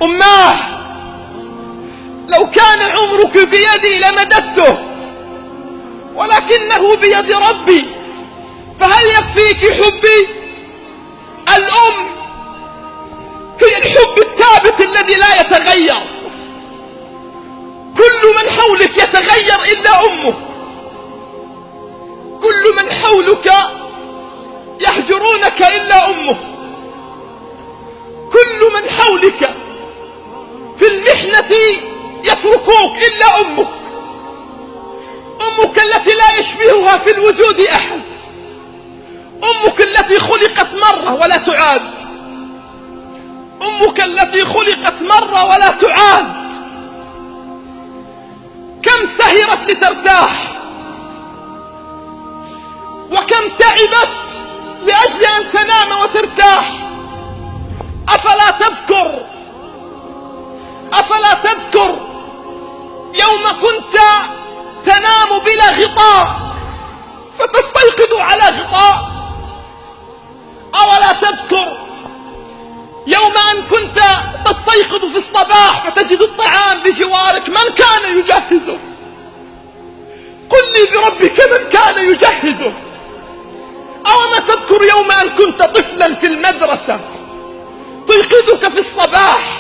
أماه، لو كان عمرك بيدي لمددته، ولكنه بيد ربي، فهل يكفيك حبي؟ الأم هي الحب الثابت الذي لا يتغير. كل من حولك يتغير إلا أمك، كل من حولك يهجرونك إلا أمك، كل من حولك في المحنة يتركوك إلا أمك. أمك التي لا يشبهها في الوجود أحد، أمك التي خلقت مرة ولا تعاد، أمك التي خلقت مرة ولا تعاد. كم سهرت لترتاح، وكم تعبت لأجل أن تنام وترتاح. أفلا تذكر يوم كنت تنام بلا غطاء فتستيقظ على غطاء؟ أولا تذكر يوم أن كنت تستيقظ في الصباح فتجد الطعام بجوارك؟ من كان يجهزه؟ قل لي بربك من كان يجهزه؟ أوما تذكر يوم أن كنت طفلا في المدرسة تيقظك في الصباح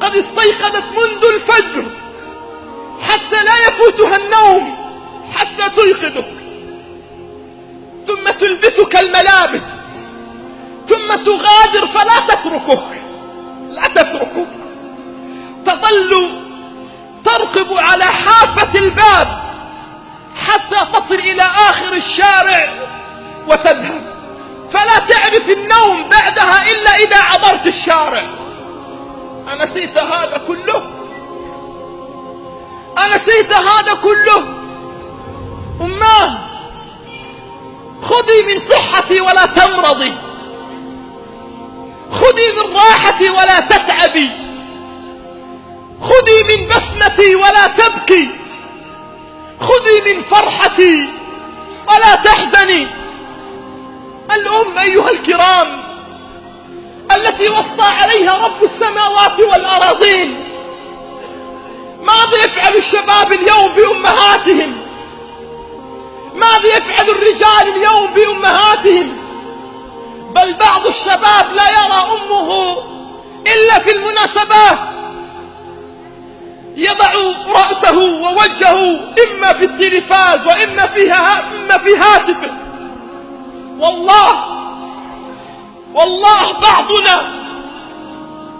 قد استيقظت منذ الفجر حتى لا يفوتها النوم حتى تيقظك، ثم تلبسك الملابس، ثم تغادر فلا تتركك، تظل ترقب على حافة الباب حتى تصل إلى آخر الشارع وتذهب، فلا تعرف النوم بعدها إلا إذا عبرت الشارع. أنسيت هذا كله؟ أنسيت هذا كله؟ أماه، خذي من صحتي ولا تمرضي، خذي من راحتي ولا تتعبي، خذي من بسمتي ولا تبكي، خذي من فرحتي ولا تحزني. الأم أيها الكرام التي وصى عليها رب السماوات والأراضين. ماذا يفعل الشباب اليوم بأمهاتهم؟ ماذا يفعل الرجال اليوم بأمهاتهم؟ بل بعض الشباب لا يرى أمه إلا في المناسبات، يضع رأسه ووجهه إما في التلفاز وإما في هاتفه. والله بعضنا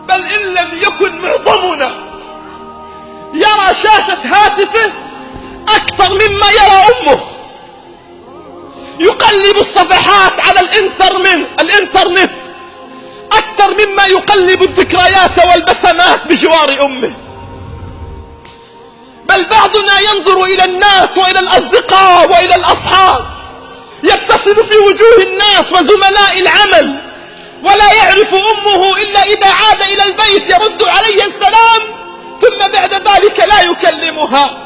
بل إن لم يكن معظمنا يرى شاشة هاتفه أكثر مما يرى أمه، يقلب الصفحات على الإنترنت أكثر مما يقلب الذكريات والبسمات بجوار أمه. بل بعضنا ينظر إلى الناس وإلى الأصدقاء وإلى الأصحاب، يتصل في وجوه الناس وزملاء العمل ولا يعرف أمه إلا إذا عاد إلى البيت يرد عليه السلام، ثم بعد ذلك لا يكلمها.